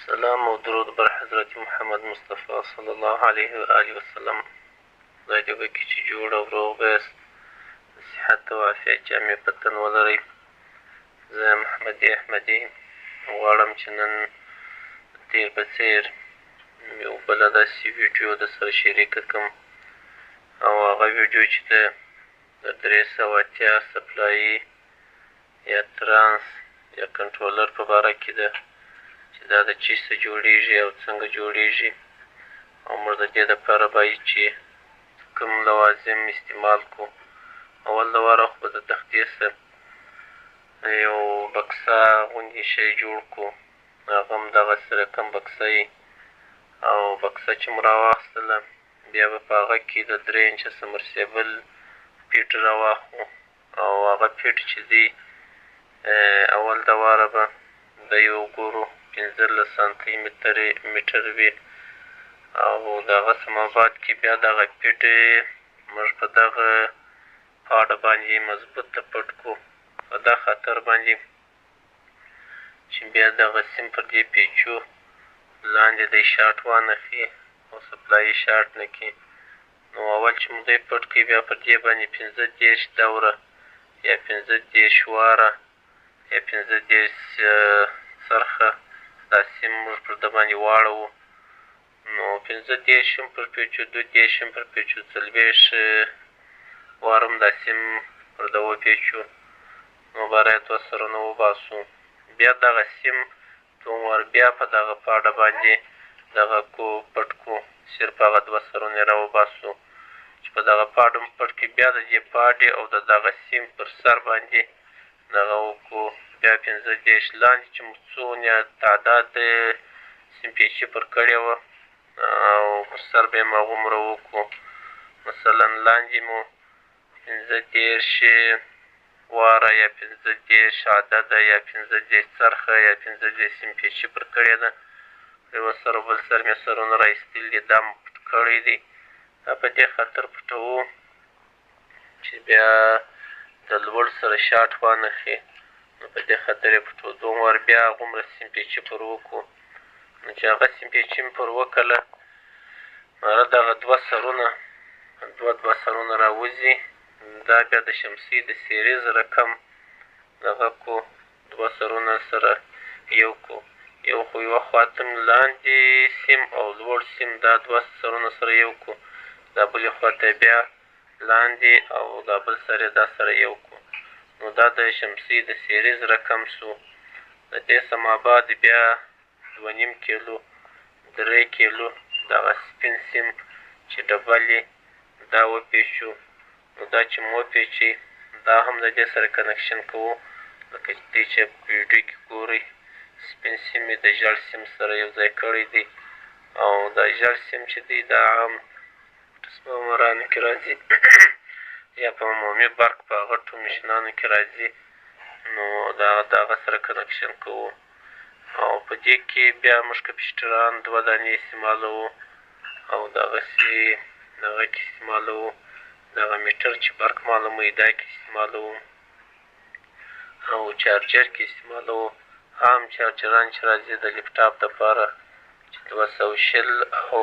سلام او درود بر حضرت محمد مصطفی صلی الله علیه و آله وسلم. خدای دې وکړي چې جوړ او روغ یاست، د صحت او عافیت جامې په تن ولرئ. زه محمدي احمدي غواړم چې نن تېر په څېر یو بله داسې ویډیو درسره شریکه کړم، او هغه ویډیو چې ده د 380 سپلایي یا ترانس یا کنټرولر په باره کې ده، چې دا د چی څه جوړېږي او څنګه جوړېږي، او موږ د دې دپاره باید چې کوم لوازم استعمال کړو. اول د واره خو به د تختې څه یو بکسه غوندې شی جوړ کړو، هغه هم دغسې رقم بکسه وي، او بکسه چې مو راواخیستله بیا به په هغه کې د 3 انچه سمرسیبل پیټ راواخلو، او هغه پیټ چې دی اول د واره به د یو ګورو 15 سانتي متر وي، او د هغه څه ما بعد کې بیا دغه پیټ موږ په دغه پاډه باندې مضبوطه پټ کړو، په دا خاطر باندې چې بیا دغه سیم پر دې پیچو لاندې دی شاټ وانخلي او سپلایي شاټ نه کړي. نو اول چې مو دی پټ کړي بیا پر دې باندې 15 دوره یا 15 واره یا 15 څرخه دا سیم موږ پر ده باندې واړوو. نو 15 هم پر پیچو، 20 هم پر پیچو، 40 واره هم دا سیم پر ده وپیچو. نو باره یې 2 سرونه وباسو، بیا دغه سیم دوم وار بیا په دغه پاډه باندې دغه پټ کړو، صرف هغه 2 سرونه یې راوباسو چې په دغه پاډ هم پټ کړي. بیا د دې پاډې او د دغه سیم پر سر باندې دغه وکړو، بیا 15 لاندې چې مو څونه تعداد د سیم پیچي پر کړې وه او پر سر به یې هماغومره وکړو. مثلا لاندې مو 15 واره یا 15 عدده یا 15 څرخه یا 15 سیم پیچي پر کړې ده، یوه سر او بل سر مې سرونه را ایستلي دي، دا مو پټ کړی دی. دا په دې خاطر پټوو چې بیا د لوړ سره شاټ وانخلي، نو په دې خاطر یې پټوو. دوم وار بیا هغومره سیم پیچي پر وکړو، نو چې هغه سیم پیچي مې پر وکړله هغه دغه 2 سرونه راوځي، دا بیا د شمسي د سیریز رقم دغه کړو، 2 سرونه سره یو کړو، یو خو یوه خواته لاندې سیم او لوړ سیم دا 2 سرونه سره یو کړو، دا بلې خواته بیا لاندې او دا بل سر یې دا سره یو کړو. نو دا د شمسي د سیریز رقم شو. د دې څه ما بعد بیا 2.5 کیلو 3 کیلو دغه سپین سیم چې ډبل یې دا وپیچو. نو دا چې مو وپیچي دا هم د دې سره کنکشن کوو، لکه دی چې په ویډیو کې ګورئ سپین سیم یې د ژړ سیم سره یو ځای کړی دی، او دا ژړ سیم چې دی دا هم ټرانسفارمرانو کې راځي یا په عمومي برق په غټو مشینانو کې راځي. نو د هغه سره کنکشن کوو، او په دې کې بیا موږ کپیسټران 2 دانې استعمالوو، او دغسې دغه کې استعمالوو، دغه میټر چې برق معلوموي دا کې استعمالوو، او چارجر کې استعمالوو. عام چارجران چې راځي د لیپټاپ دپاره چې 220 او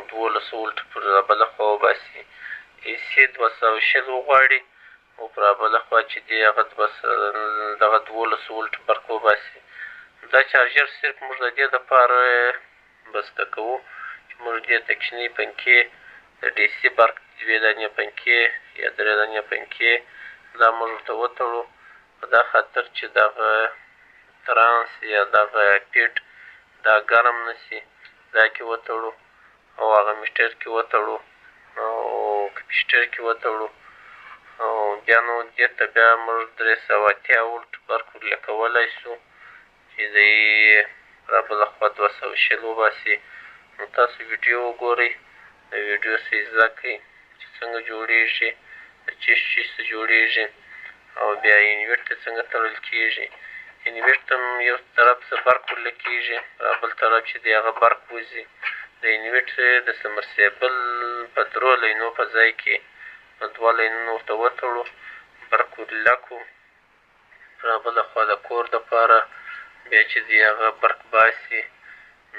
12 ولټ پر بله خوا وباسي، ایسي 220 وغواړي او پر بله خوا چې دی هغه دغه 12 ولټ برق وباسي. دا چارجر صرف موږ د دې دپاره بسته کوو چې موږ دې ته کوچنۍ پنکې د ډي سي برق 2 دانې پنکې یا 3 دانې پنکې دا موږ ورته وتړو، په دا خاطر چې دغه ترانس یا دغه پیټ دا ګرم نه شي، دا کې وتړو او هغه میټر کې وتړو او کپیسټر کې وتړو، او بیا نو دې ته بیا موږ 380 ولټ برق ورلګولی شو چې دی را بله خوا 220 وباسي. نو تاسو ویډیو وګورئ، د ویډیو څه زده کړئ چې څنګه جوړېږي، د چی څه جوړېږي، او بیا انویټ ته څنګه تړل کېږي. انویټ ته هم یو طرف څه برق ورلګېږي، را بل طرف چې دی هغه برق وځي. د انویټ د سمرسیبل په 3 لینو په ځای کې 2 لینونه ورته وتړو، برق ورلګو. را بله خوا د کور دپاره بیا چې دی هغه برق باسي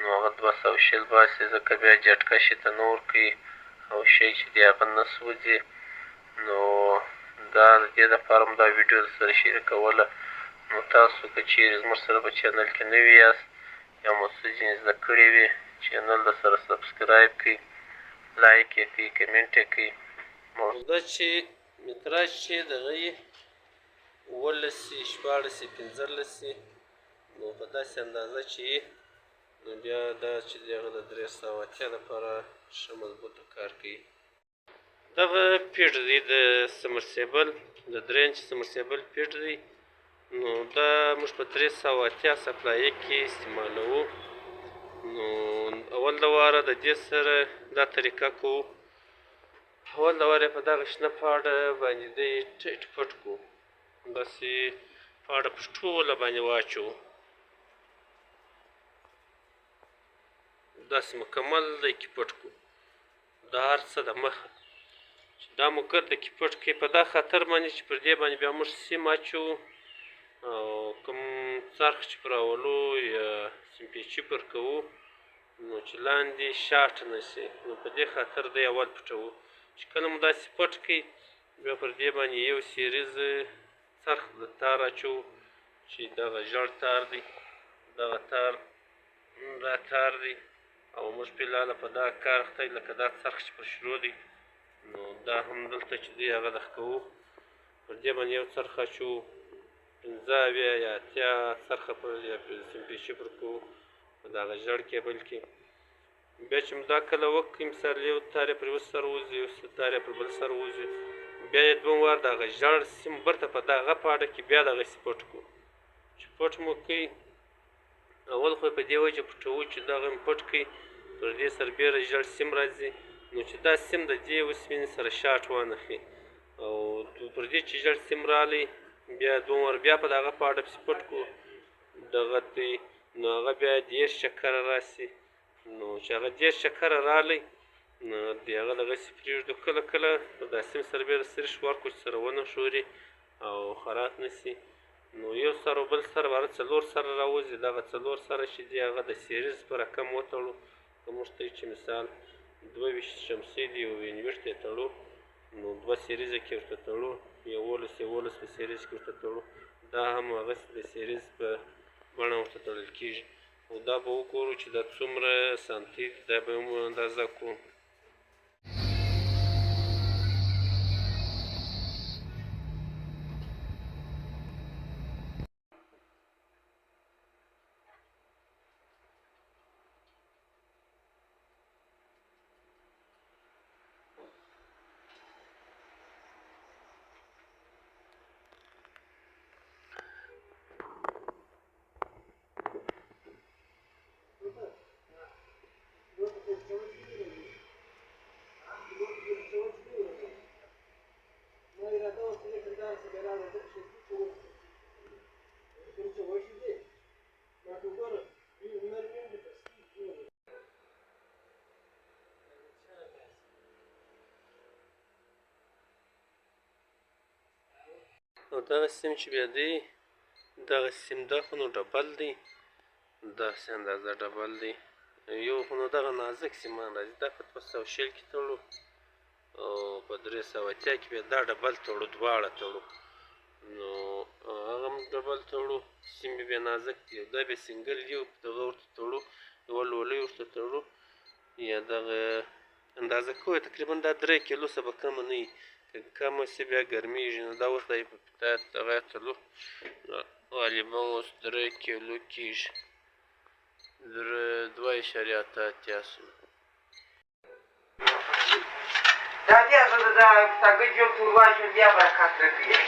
نو هغه 220 باسي، ځکه بیا جټکه شي ته نه ورکوي او شی چې دی هغه نه سوځي. نو دا د دې دپاره مو دا ویډیو درسره شریکوله. نو تاسو که چیرې زموږ سره په چینل کې نوي یاست یا مو څه ځینې زده کړي وي، چینل درسره سبسکرایب کړئ، لایک یې کړئ، کمنټ یې کړئ. دا چې متراژ چې دغه یې 18 14 15 نو په داسې اندازه چې یې نو بیا دا چې دی هغه د 300 اتیا لپاره ښه مضبوطه کار کوي. دغه پیډ دی د سمرسیبل د 3 انچ سمرسیبل پیډ دی. نو دا موږ په 380 سپلایي کې استعمالوو. نو اول د واره د دې سره دا طریقه کوو، اول د واره په دغه شنه پاڼه باندې دی ټیټ پټ کړو، داسې پاڼه په ټوله باندې واچوو، داسې مکمل دی کې پټ کړو د هر څه د مخه چې دا مو ګرده کې پټ کړي. په دا خاطر باندې چې پر دې باندې بیا موږ سیم اچوو او کوم څرخ چې پرولو یا سیم پیچي پر کوو نو چې لاندې شاټ نه شي. نو په دې خاطر دی اول پټوو. چې کله مو داسې پټ کړي بیا پر دې باندې یو سیریز څرخ د تار اچوو چې دغه ژړ تار دی، دغه تار دا تار دی او موږ فلحاله په دا کار اخته یو، لکه دا څرخ چې پر شروع دی نو دا هم دلته چې دی هغه دغه کوو. پر دې باندې یو څرخ اچوو، 15 یا 80 څرخه پر یا سیم پیچي پر کوو په دغه ژړ کیبل کې. بیا چې مو دا کله وکړي مثال یو تار یې پر یو سر وځي، یو تار یې پر بل سر وځي، بیا یې دوه وار دغه ژړ سیم برته په دغه پاڼه کې بیا دغسې پټ کړو. چې پټ مو کړئ اول خو په دې وجه پټوو چې دغه مې پټ کړئ پر دې سربیره ژړ سیم راځي، نو چې دا سیم د دې اوسپنې سره شاټ وانخلي او پر دې چې ژړ سیم راغلی بیا دوه وار بیا په دغه پاڼه پسې پټ کړو دغه دی نو هغه بیا 10 چکره راسي. نو چې هغه 10 چکره راغلی نو د هغه دغسې پرېږدو، کله کله دا سیم سربیره سریښ ورکړو چې سره ونه ښوري او خراب نه سي. نو یو سر او بل سر باره 4 سره راوځي، دغه 4 سره چې دی هغه د سیریز په رقم وتړو. که موږ ته چې مثال 22 شمسي دی او 21 یې تړو نو 2 سیریزه کې ورته تړو، 11 په سیریز کې ورته تړو، دا هم هغسې د سیریز په بڼه ورته تړل کېږي. او دا به وګورو چې دا څومره سانتي دی، دا به هم اندازه کړو. او دغه سیم چې بیا دی دغه سیم دا خو نو ډبل دی، داسې اندازه ډبل دی. یو خو نو دغه نازک سیمان راځي، دا په 220 کې تړو او په 380 کې بیا دا ډبل تړو، دواړه تړو. نو هغه هم ډبل تړو، سیم بیا نازک دی، دا بیا سنګل یو دغه ورته تړو، یوه لولۍ ورته تړو یا دغه اندازه کوو. تقریبا دا 3 کیلو څه به کمه نه وي، که کمه شي بیا ګرمیږي. نو دا اوس دا په دغه تړو غالبا اوس 3 کیلو کېږي، 2.88 سو. Da dia să da gândit eu curvașul dia va ca trebuie.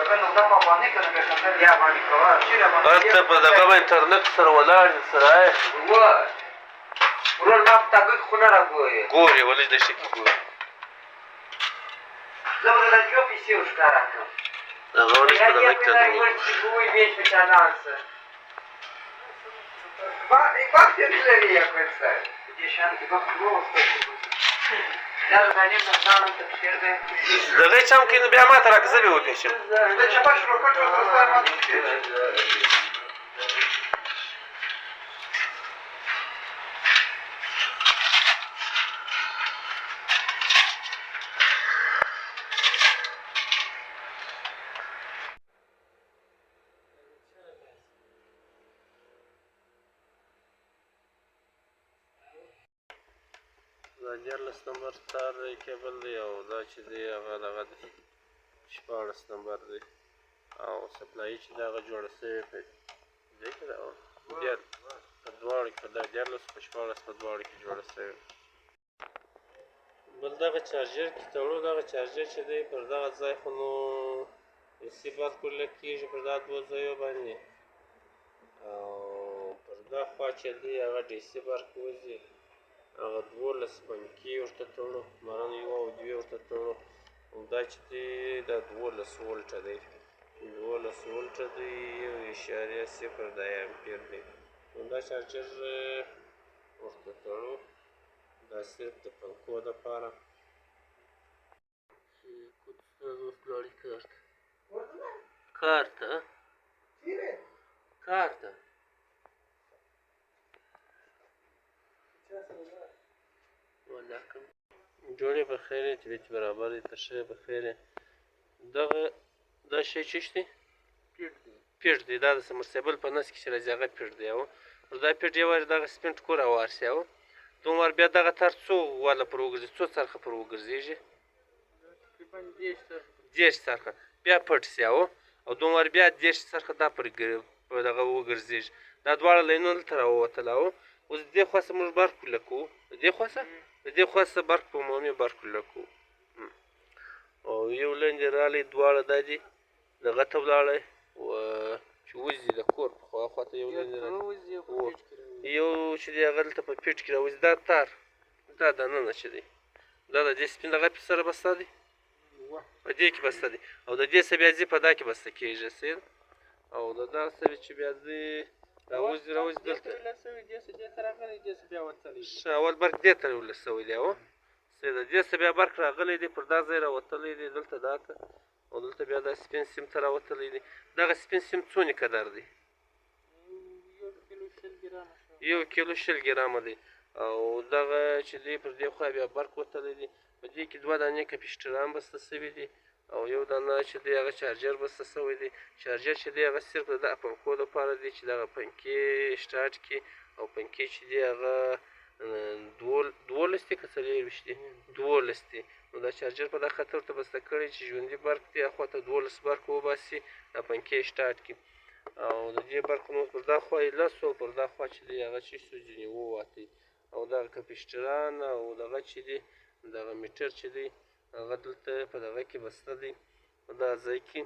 Că nu da bani că nu că să dia bani că ce la bani. Asta pe dacă pe internet سره ولاړ سره آی. و. ورول ما تا gând خونه را ګوري. ګوري ولې د شي ګوري. زما د جو پیسې وښکارا کړ. دا ورته په دغه کې دا یو چې وې وې په چانانسه. با دې لري یا څه. دې شان کې په وروسته. دا غانیم د ځانم ته شیر ده. دغه چم کې بیا ما ته راکزه به وپېښم. دا چې پښه وکړ چې تاسو ما دې. دا 14 نمبر تار دی کیبل دی او دا چې دی هغه دغه دی 14 نمبر دی او سپلایي چې دی هغه جوړه سوې په دې کې ده په دواړو کې په دا 14 په 14 په دواړو کې جوړه سوې بل دغه چارجر کې تړو دغه چارجر چې دی پر دغه ځای خو نو اسی بار کوله کېږي پر دا دوه ځایو باندې او پر دا خوا چې دی هغه ډي سي بار کې وځي هغه 12 پنکې ورته تړو مرن یو او دوې ورته تړو دا چې دی دا 12 ولټه دی 12 ولټه دی 1.0 د امپیر دی دا چارجر ورته تړو دا صرف د پنکو دپاره کارته جوړې په خیر یې طبیعت برابر دی تشه په خیر یې دا شی چې دی پیټ دی دا د سمرسیبل په نس کې چې راځي هغه پیټ دی او پر دا پیټ یو وارې دغه سپینټ کور راوارسي او دومره بیا دغه تار څو واله پر وګرځي څو څرخه پر وګرځېږي 10 څرخه بیا پټ سي او دومره بیا 10 څرخه دا پر دغه وګرځېږي دا دواړه لینونه دلته راووتل او اوس دې خوا څه موږ برق کوله کوو دې خوا څه برق په عمومي برق کوله کوو او یو لاندې رالی دواړه دا دي دغه ته ولاړی چې وځي د کور په خوا ته یو لاندې یو چې دی هغه دلته په پیټ کې راوځي دا تار دا دننه چې دی دا د دې سپین دغه سره بسته دی په دې کې بسته دی او د دې څه بیا ځي په دا کې بسته کېږي او د دغه څه چې بیا ځي راوځي دلته اول برق دې ته راوله سوی دی د دې څه بیا برق راغلی دی پر دا ځای راوتلی دی دلته دا ته او دلته بیا دا سپین سیم ته راوتلی دی دغه سپین سیم څونه قدر دی 1 کیلو 100 ګرامه دی او دغه چې دی پر دې خوا بیا برق وتلی دی په دې کې 2 دانې کپیشټران بسته سوي دي او یو دانه چې دی هغه چارجر بسته سوی دی چارجر چې دی هغه صرف د پنکو لپاره دی چې دغه پنکې سټارټ کړي او پنکې چې دی هغه 12 دی که 24 دی 12 دی نو دا چارجر په دا خطر ته بسته کړی چې ژوندي برق دی هخوا ته 12 برق وباسي دا پنکې سټارټ کړي او د دې برق نو پر دا خوا یې 10 او پر دا خوا چې دی هغه چې څو ځینې وواتئ او دغه کپیشټران او دغه چې دی دغه میټر چې دی هغه دلته په دغه کې بسته دی په دا ځای کې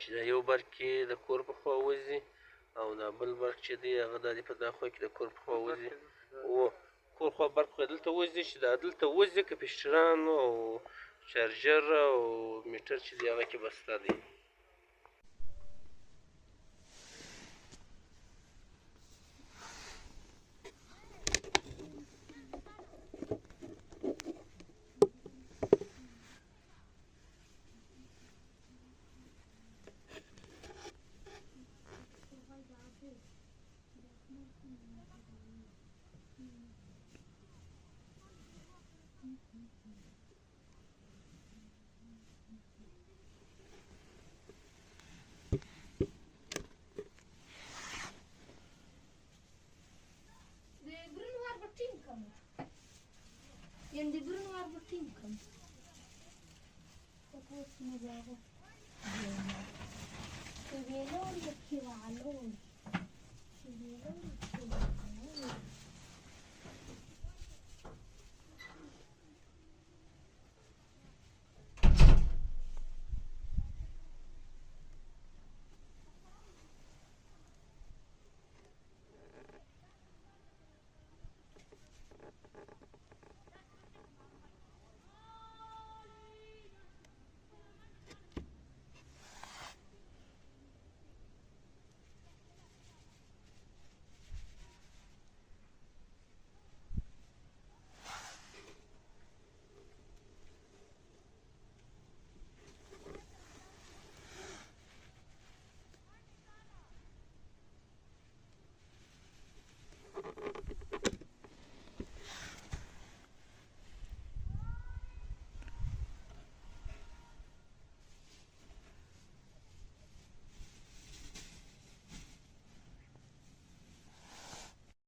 چې دا یو برق کې د کور په خوا وځي او دا بل برق چې دی هغه دا په دا خوا کې د کور په خوا وځي او کور خوا برق خو دلته وځي چې دا دلته وځي کپیشټران او چارجر او میټر چې دی هغه کې بسته دی Yang di Bruno Arbottinkan. Tapos nagawa. Sabi na, ulit kiwalo.